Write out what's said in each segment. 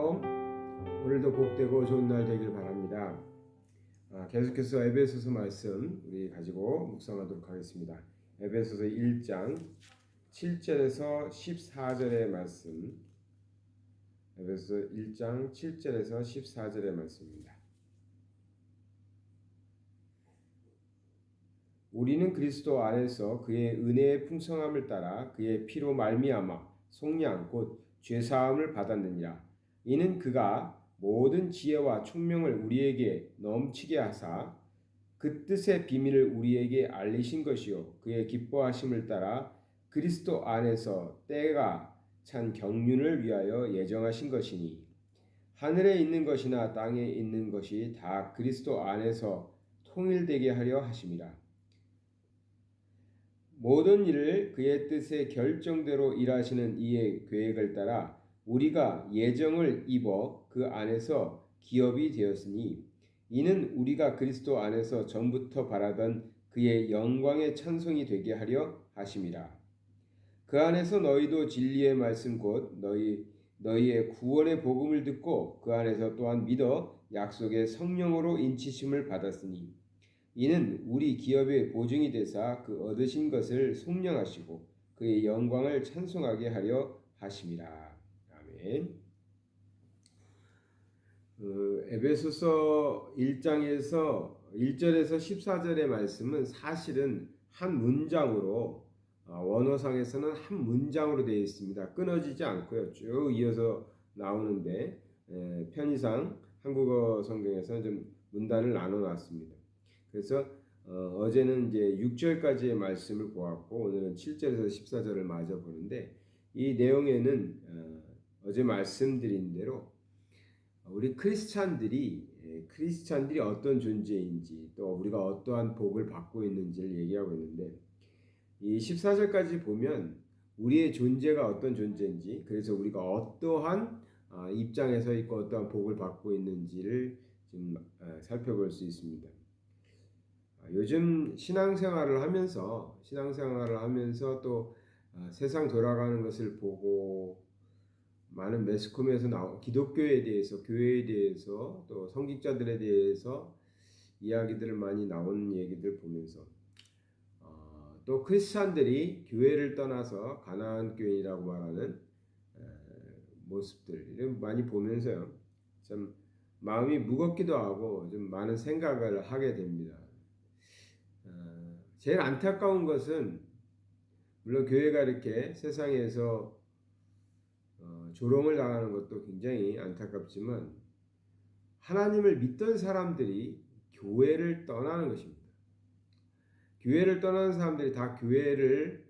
샬롬. 오늘도 복되고 좋은 날 되길 바랍니다. 계속해서 에베소서 말씀 우리 가지고 묵상하도록 하겠습니다. 에베소서 1장 7절에서 14절의 말씀. 에베소서 1장 7절에서 14절의 말씀입니다. 우리는 그리스도 안에서 그의 은혜의 풍성함을 따라 그의 피로 말미암아 속량 곧 죄사함을 받았느니라. 이는 그가 모든 지혜와 총명을 우리에게 넘치게 하사 그 뜻의 비밀을 우리에게 알리신 것이요 그의 기뻐하심을 따라 그리스도 안에서 때가 찬 경륜을 위하여 예정하신 것이니 하늘에 있는 것이나 땅에 있는 것이 다 그리스도 안에서 통일되게 하려 하심이라. 모든 일을 그의 뜻의 결정대로 일하시는 이의 계획을 따라 우리가 예정을 입어 그 안에서 기업이 되었으니 이는 우리가 그리스도 안에서 전부터 바라던 그의 영광의 찬송이 되게 하려 하심이라. 그 안에서 너희도 진리의 말씀 곧 너희의 구원의 복음을 듣고 그 안에서 또한 믿어 약속의 성령으로 인치심을 받았으니 이는 우리 기업의 보증이 되사 그 얻으신 것을 속량하시고 그의 영광을 찬송하게 하려 하심이라. 아멘. 에베소서 1장에서 1절에서 14절의 말씀은 사실은 한 문장으로 원어상에서는 한 문장으로 되어 있습니다. 끊어지지 않고요. 쭉 이어서 나오는데 편의상 한국어 성경에서는 좀 문단을 나눠 놨습니다. 그래서 어제는 이제 6절까지의 말씀을 보았고 오늘은 7절에서 14절을 마저 보는데 이 내용에는 어제 말씀드린 대로 우리 크리스찬들이 어떤 존재인지 또 우리가 어떠한 복을 받고 있는지를 얘기하고 있는데 이 14절까지 보면 우리의 존재가 어떤 존재인지 그래서 우리가 어떠한 입장에 서 있고 어떠한 복을 받고 있는지를 좀 살펴볼 수 있습니다. 요즘 신앙생활을 하면서 또 세상 돌아가는 것을 보고 많은 매스컴에서 기독교에 대해서 교회에 대해서 또 성직자들에 대해서 이야기들을 많이 나오는 얘기들 보면서 또 크리스찬들이 교회를 떠나서 가나안 교인이라고 말하는 모습들을 많이 보면서요 참 마음이 무겁기도 하고 좀 많은 생각을 하게 됩니다. 제일 안타까운 것은 물론 교회가 이렇게 세상에서 조롱을 당하는 것도 굉장히 안타깝지만 하나님을 믿던 사람들이 교회를 떠나는 것입니다. 교회를 떠나는 사람들이 다 교회를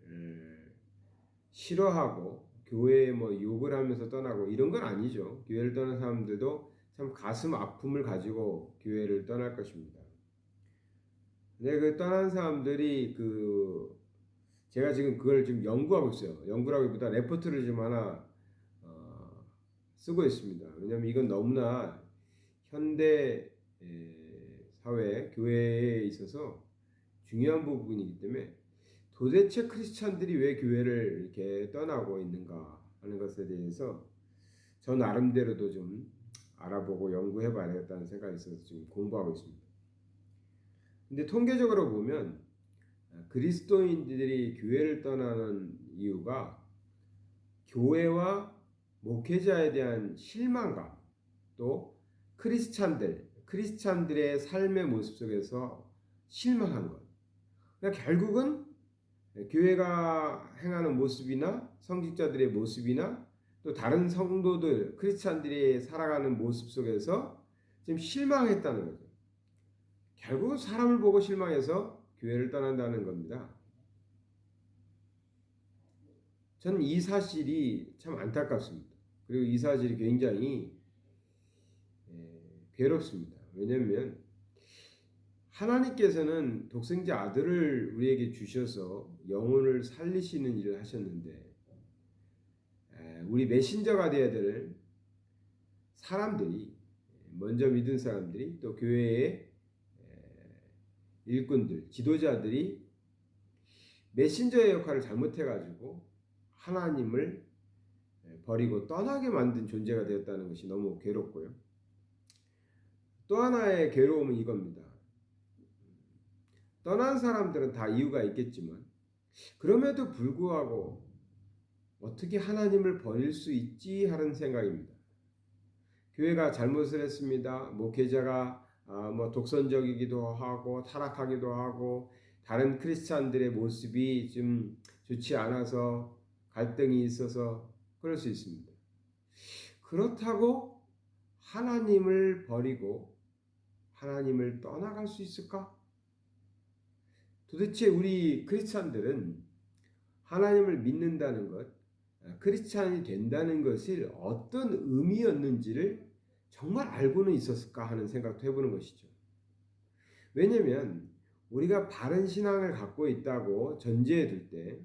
싫어하고 교회에 욕을 하면서 떠나고 이런 건 아니죠. 교회를 떠나는 사람들도 참 가슴 아픔을 가지고 교회를 떠날 것입니다. 근데 그 떠난 사람들이 제가 지금 그걸 지금 연구하고 있어요. 연구라기보다 레포트를 좀 하나 쓰고 있습니다. 왜냐하면 이건 너무나 현대 사회 교회에 있어서 중요한 부분이기 때문에 도대체 크리스찬들이 왜 교회를 이렇게 떠나고 있는가 하는 것에 대해서 저 나름대로도 좀 알아보고 연구해 봐야겠다는 생각이 있어서 지금 공부하고 있습니다. 근데 통계적으로 보면 그리스도인들이 교회를 떠나는 이유가 교회와 목회자에 대한 실망감 또 크리스찬들의 삶의 모습 속에서 실망한 것. 그러니까 결국은 교회가 행하는 모습이나 성직자들의 모습이나 또 다른 성도들 크리스찬들이 살아가는 모습 속에서 지금 실망했다는 거죠. 결국은 사람을 보고 실망해서 교회를 떠난다는 겁니다. 저는 이 사실이 참 안타깝습니다. 그리고 이 사실이 굉장히 괴롭습니다. 왜냐하면 하나님께서는 독생자 아들을 우리에게 주셔서 영혼을 살리시는 일을 하셨는데 우리 메신저가 되어야 될 사람들이 먼저 믿은 사람들이 또 교회의 일꾼들, 지도자들이 메신저의 역할을 잘못해가지고 하나님을 버리고 떠나게 만든 존재가 되었다는 것이 너무 괴롭고요. 또 하나의 괴로움은 이겁니다. 떠난 사람들은 다 이유가 있겠지만 그럼에도 불구하고 어떻게 하나님을 버릴 수 있지 하는 생각입니다. 교회가 잘못을 했습니다. 목회자가 뭐 독선적이기도 하고 타락하기도 하고 다른 크리스찬들의 모습이 좀 좋지 않아서 갈등이 있어서 그럴 수 있습니다. 그렇다고 하나님을 버리고 하나님을 떠나갈 수 있을까? 도대체 우리 크리스찬들은 하나님을 믿는다는 것, 크리스찬이 된다는 것을 어떤 의미였는지를 정말 알고는 있었을까 하는 생각도 해보는 것이죠. 왜냐하면 우리가 바른 신앙을 갖고 있다고 전제해둘 때,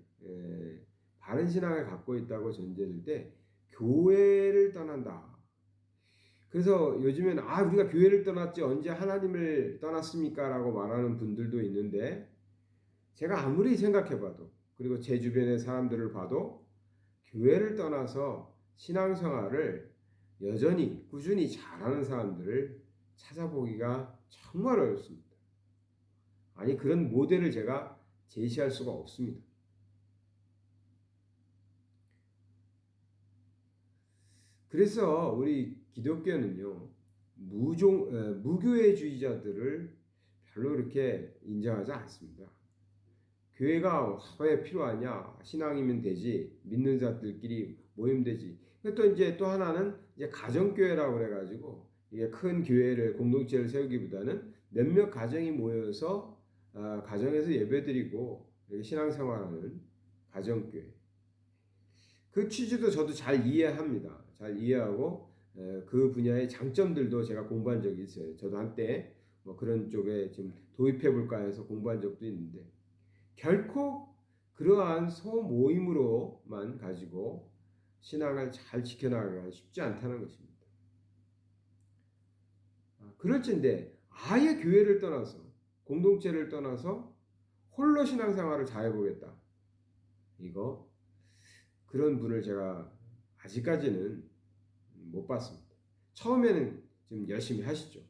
바른 신앙을 갖고 있다고 전제해둘 때 교회를 떠난다. 그래서 요즘에는 우리가 교회를 떠났지 언제 하나님을 떠났습니까? 라고 말하는 분들도 있는데 제가 아무리 생각해봐도 그리고 제 주변의 사람들을 봐도 교회를 떠나서 신앙생활을 여전히 꾸준히 잘하는 사람들을 찾아보기가 정말 어렵습니다. 아니 그런 모델을 제가 제시할 수가 없습니다. 그래서 우리 기독교는요 무교회주의자들을 별로 이렇게 인정하지 않습니다. 교회가 왜 필요하냐? 신앙이면 되지. 믿는 자들끼리 모이면 되지. 또 하나는 이제 가정교회라고 그래가지고 이게 큰 교회를 공동체를 세우기보다는 몇몇 가정이 모여서 가정에서 예배드리고 신앙생활하는 가정교회. 그 취지도 저도 잘 이해합니다. 잘 이해하고 그 분야의 장점들도 제가 공부한 적이 있어요. 저도 한때 뭐 그런 쪽에 좀 도입해 볼까 해서 공부한 적도 있는데 결코 그러한 소모임으로만 가지고 신앙을 잘 지켜나가기가 쉽지 않다는 것입니다. 그럴진데 아예 교회를 떠나서 공동체를 떠나서 홀로 신앙생활을 잘해보겠다. 이거 그런 분을 제가 아직까지는 못 봤습니다. 처음에는 좀 열심히 하시죠.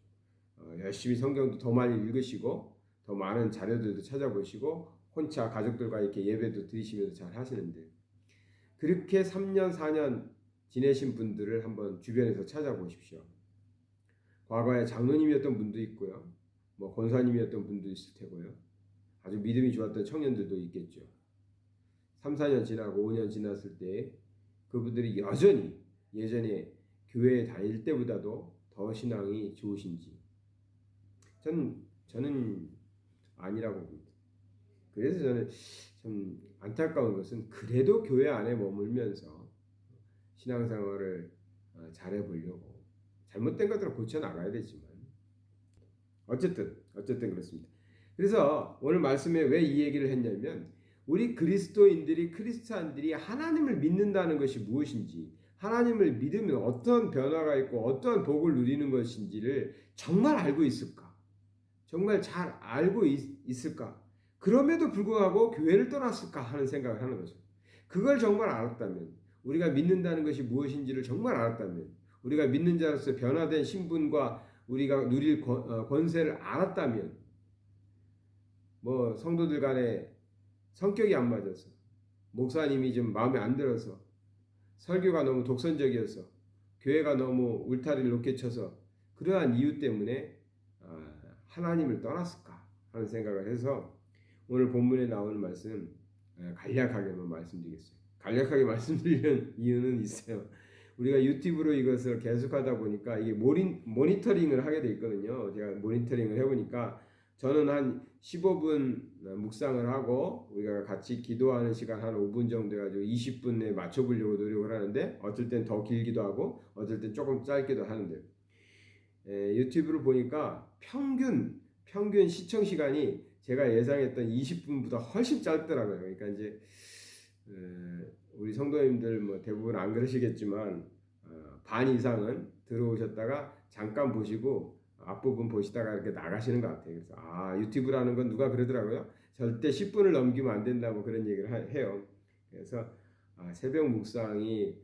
열심히 성경도 더 많이 읽으시고 더 많은 자료들도 찾아보시고 혼자 가족들과 이렇게 예배도 드리시면서 잘 하시는데 그렇게 3년 4년 지내신 분들을 한번 주변에서 찾아보십시오. 과거에 장로님이었던 분도 있고요. 뭐 권사님이었던 분도 있을 테고요. 아주 믿음이 좋았던 청년들도 있겠죠. 3, 4년 지나고 5년 지났을 때 그분들이 여전히 예전에 교회에 다닐 때보다도 더 신앙이 좋으신지 저는 아니라고 봅니다. 그래서 저는 좀 안타까운 것은 그래도 교회 안에 머물면서 신앙생활을 잘해보려고 잘못된 것들은 고쳐나가야 되지만 어쨌든 그렇습니다. 그래서 오늘 말씀에 왜 이 얘기를 했냐면 우리 그리스도인들이 크리스찬들이 하나님을 믿는다는 것이 무엇인지 하나님을 믿으면 어떤 변화가 있고 어떤 복을 누리는 것인지를 정말 알고 있을까? 정말 잘 알고 있을까? 그럼에도 불구하고 교회를 떠났을까 하는 생각을 하는 거죠. 그걸 정말 알았다면 우리가 믿는다는 것이 무엇인지를 정말 알았다면 우리가 믿는 자로서 변화된 신분과 우리가 누릴 권세를 알았다면 뭐 성도들 간에 성격이 안 맞아서 목사님이 좀 마음에 안 들어서 설교가 너무 독선적이어서 교회가 너무 울타리를 높게 쳐서 그러한 이유 때문에 하나님을 떠났을까 하는 생각을 해서 오늘 본문에 나오는 말씀 간략하게만 말씀드리겠어요. 간략하게 말씀드리는 이유는 있어요. 우리가 유튜브로 이것을 계속하다 보니까 이게 모니터링을 하게 돼 있거든요. 제가 모니터링을 해보니까 저는 한 15분 묵상을 하고 우리가 같이 기도하는 시간 한 5분 정도 해가지고 20분에 맞춰보려고 노력을 하는데 어떨 땐 더 길기도 하고 어떨 땐 조금 짧기도 하는데 유튜브를 보니까 평균 시청 시간이 제가 예상했던 20분보다 훨씬 짧더라고요. 그러니까 이제 우리 성도님들 뭐 대부분 안 그러시겠지만 반 이상은 들어오셨다가 잠깐 보시고 앞부분 보시다가 이렇게 나가시는 것 같아요. 그래서 유튜브라는 건 누가 그러더라고요. 절대 10분을 넘기면 안 된다고 그런 얘기를 해요. 그래서 새벽 묵상이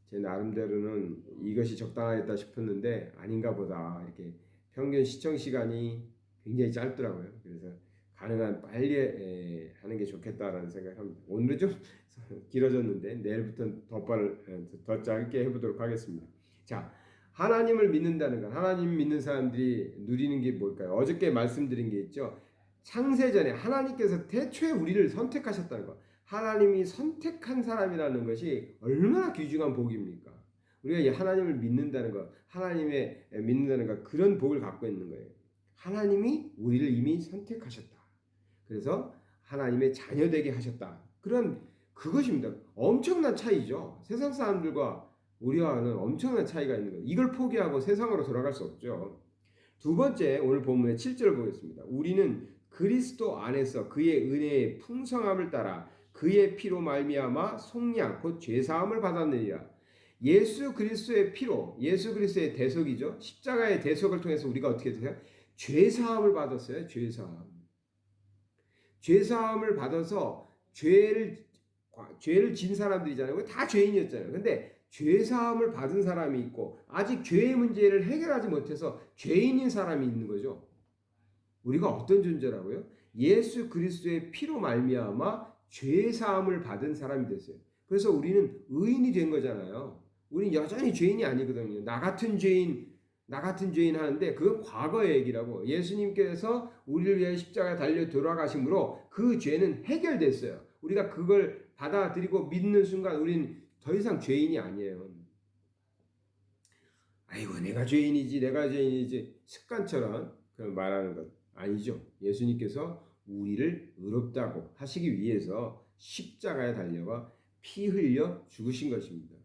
제 나름대로는 이것이 적당하겠다 싶었는데 아닌가 보다. 이렇게 평균 시청 시간이 굉장히 짧더라고요. 그래서 가능한 빨리 하는 게 좋겠다라는 생각을 합니다. 오늘은 좀 길어졌는데 내일부터는 더 짧게 해보도록 하겠습니다. 자, 하나님을 믿는다는 건, 하나님 믿는 사람들이 누리는 게 뭘까요? 어저께 말씀드린 게 있죠. 창세전에 하나님께서 태초에 우리를 선택하셨다는 것. 하나님이 선택한 사람이라는 것이 얼마나 귀중한 복입니까? 우리가 이 하나님을 믿는다는 것, 하나님의 믿는다는 것, 그런 복을 갖고 있는 거예요. 하나님이 우리를 이미 선택하셨다. 그래서 하나님의 자녀 되게 하셨다. 그것입니다. 엄청난 차이죠. 세상 사람들과 우리와는 엄청난 차이가 있는 거예요. 이걸 포기하고 세상으로 돌아갈 수 없죠. 두 번째, 오늘 본문의 7절을 보겠습니다. 우리는 그리스도 안에서 그의 은혜의 풍성함을 따라 그의 피로 말미암아 속량 곧 죄사함을 받았느니라. 예수 그리스도의 피로, 예수 그리스도의 대속이죠. 십자가의 대속을 통해서 우리가 어떻게 되세요? 죄사함을 받았어요. 죄사함을 받아서 죄를 진 사람들이잖아요. 다 죄인이었잖아요. 근데 죄사함을 받은 사람이 있고 아직 죄의 문제를 해결하지 못해서 죄인인 사람이 있는 거죠. 우리가 어떤 존재라고요? 예수 그리스도의 피로 말미암아 죄사함을 받은 사람이 됐어요. 그래서 우리는 의인이 된 거잖아요. 우리는 여전히 죄인이 아니거든요. 나 같은 죄인 하는데 그건 과거의 얘기라고. 예수님께서 우리를 위해 십자가에 달려 돌아가심으로 그 죄는 해결됐어요. 우리가 그걸 받아들이고 믿는 순간 우리는 더 이상 죄인이 아니에요. 아이고 내가 죄인이지 습관처럼 그런 말하는 것 아니죠. 예수님께서 우리를 의롭다고 하시기 위해서 십자가에 달려가 피 흘려 죽으신 것입니다.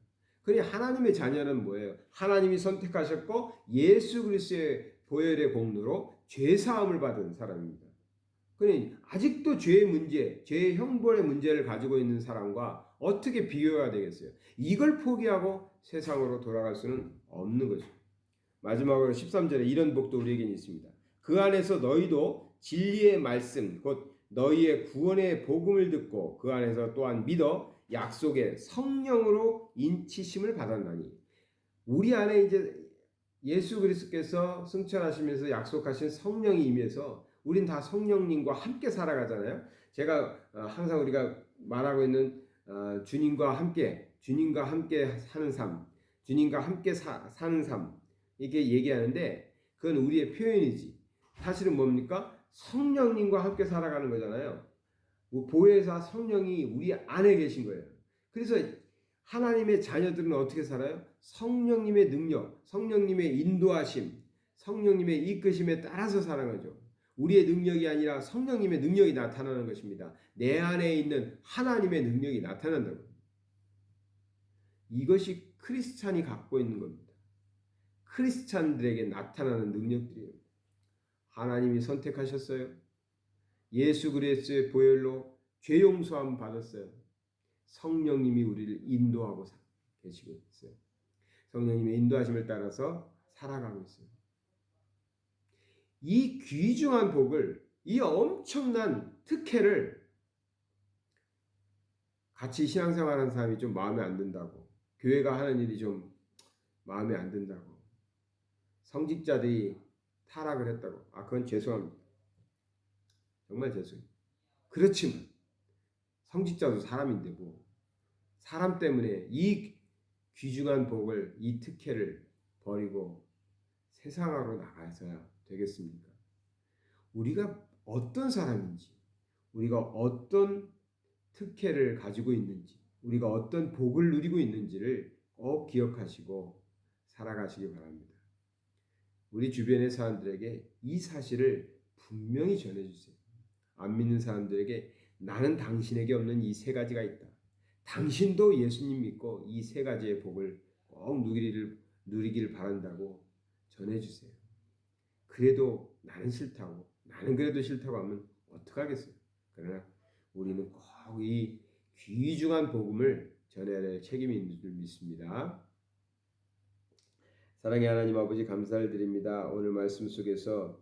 그러니 하나님의 자녀는 뭐예요? 하나님이 선택하셨고 예수 그리스도의 보혈의 공로로 죄 사함을 받은 사람입니다. 그러니 아직도 죄의 문제, 죄의 형벌의 문제를 가지고 있는 사람과 어떻게 비교가 되겠어요? 이걸 포기하고 세상으로 돌아갈 수는 없는 거죠. 마지막으로 13절에 이런 복도 우리에게는 있습니다. 그 안에서 너희도 진리의 말씀 곧 너희의 구원의 복음을 듣고 그 안에서 또한 믿어 약속의 성령으로 인치심을 받았나니. 우리 안에 이제 예수 그리스도께서 승천하시면서 약속하신 성령이 임해서 우린 다 성령님과 함께 살아가잖아요. 제가 항상 우리가 말하고 있는 주님과 함께 사는 삶, 주님과 함께 사는 삶 이렇게 얘기하는데 그건 우리의 표현이지. 사실은 뭡니까? 성령님과 함께 살아가는 거잖아요. 보혜사 성령이 우리 안에 계신 거예요. 그래서 하나님의 자녀들은 어떻게 살아요? 성령님의 능력, 성령님의 인도하심, 성령님의 이끄심에 따라서 살아가죠. 우리의 능력이 아니라 성령님의 능력이 나타나는 것입니다. 내 안에 있는 하나님의 능력이 나타난다고. 이것이 크리스찬이 갖고 있는 겁니다. 크리스찬들에게 나타나는 능력들이에요. 하나님이 선택하셨어요. 예수 그리스도의 보혈로 죄 용서함 받았어요. 성령님이 우리를 인도하고 계시고 있어요. 성령님의 인도하심을 따라서 살아가고 있어요. 이 귀중한 복을, 이 엄청난 특혜를 같이 신앙생활하는 사람이 좀 마음에 안 든다고, 교회가 하는 일이 좀 마음에 안 든다고, 성직자들이 타락을 했다고, 그건 죄송합니다. 정말 죄송해요. 그렇지만 성직자도 사람인데 사람 때문에 이 귀중한 복을, 이 특혜를 버리고 세상으로 나가서야 되겠습니까? 우리가 어떤 사람인지, 우리가 어떤 특혜를 가지고 있는지, 우리가 어떤 복을 누리고 있는지를 꼭 기억하시고 살아가시기 바랍니다. 우리 주변의 사람들에게 이 사실을 분명히 전해주세요. 안 믿는 사람들에게 나는 당신에게 없는 이 세 가지가 있다. 당신도 예수님 믿고 이 세 가지의 복을 꼭 누리기를 바란다고 전해주세요. 그래도 나는 그래도 싫다고 하면 어떡하겠어요? 그러나 우리는 꼭 이 귀중한 복음을 전해야 될 책임이 있는 줄 믿습니다. 사랑의 하나님 아버지 감사를 드립니다. 오늘 말씀 속에서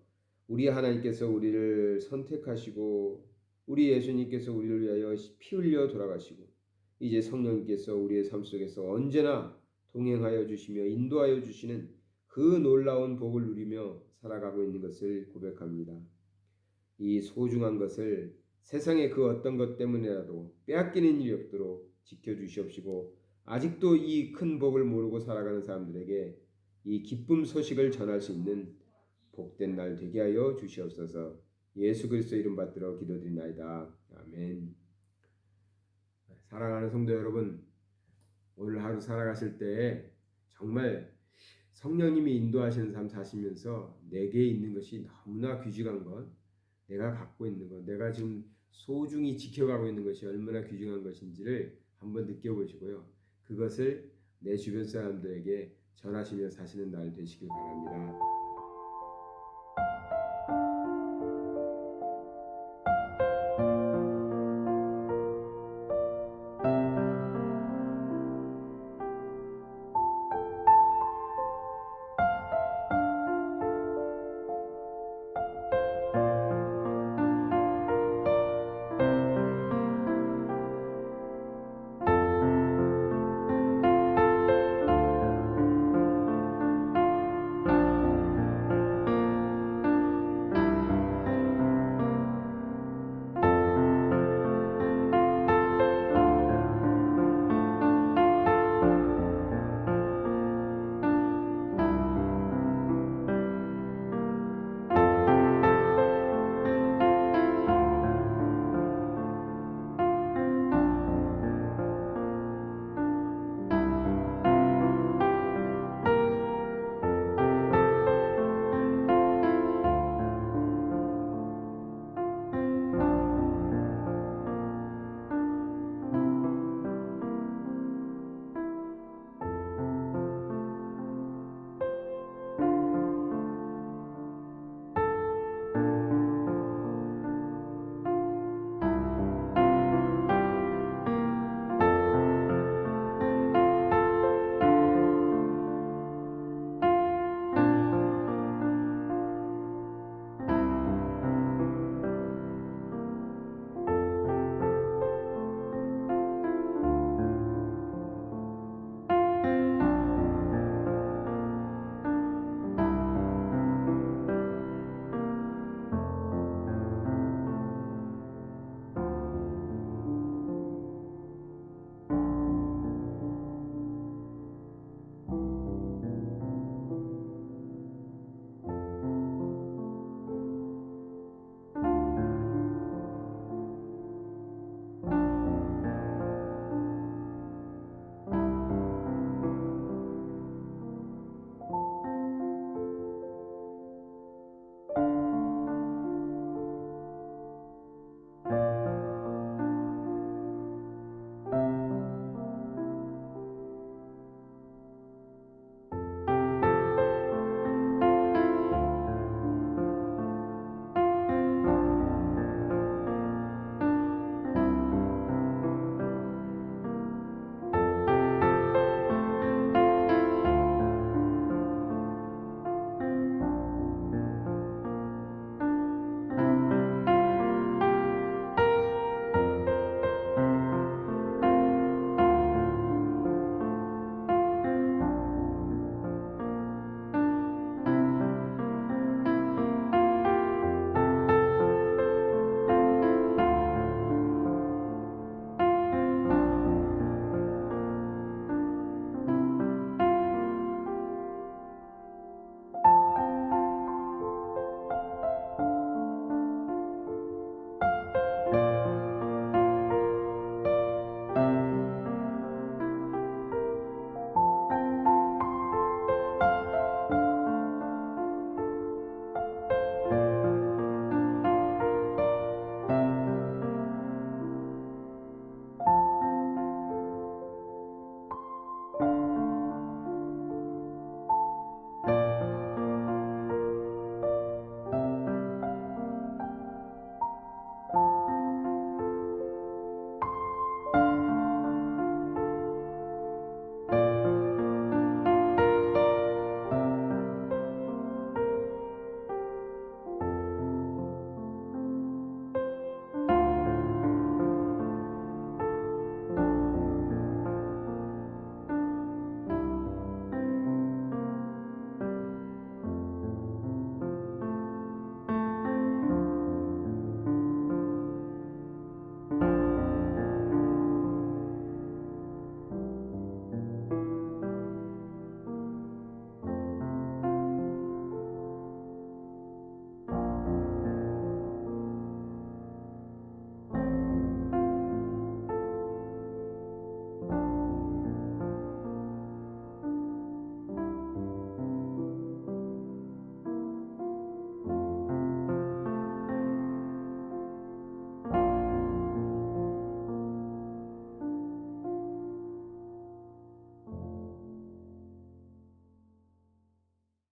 우리 하나님께서 우리를 선택하시고 우리 예수님께서 우리를 위하여 피 흘려 돌아가시고 이제 성령님께서 우리의 삶 속에서 언제나 동행하여 주시며 인도하여 주시는 그 놀라운 복을 누리며 살아가고 있는 것을 고백합니다. 이 소중한 것을 세상의 그 어떤 것 때문에라도 빼앗기는 일이 없도록 지켜주시옵시고 아직도 이 큰 복을 모르고 살아가는 사람들에게 이 기쁨 소식을 전할 수 있는 복된 날 되게 하여 주시옵소서. 예수 그리스도 이름 받들어 기도드리나이다. 아멘. 사랑하는 성도 여러분, 오늘 하루 살아가실 때 정말 성령님이 인도하시는 삶 사시면서 내게 있는 것이 너무나 귀중한 것, 내가 갖고 있는 것, 내가 지금 소중히 지켜가고 있는 것이 얼마나 귀중한 것인지를 한번 느껴보시고요. 그것을 내 주변 사람들에게 전하시며 사시는 날 되시길 바랍니다.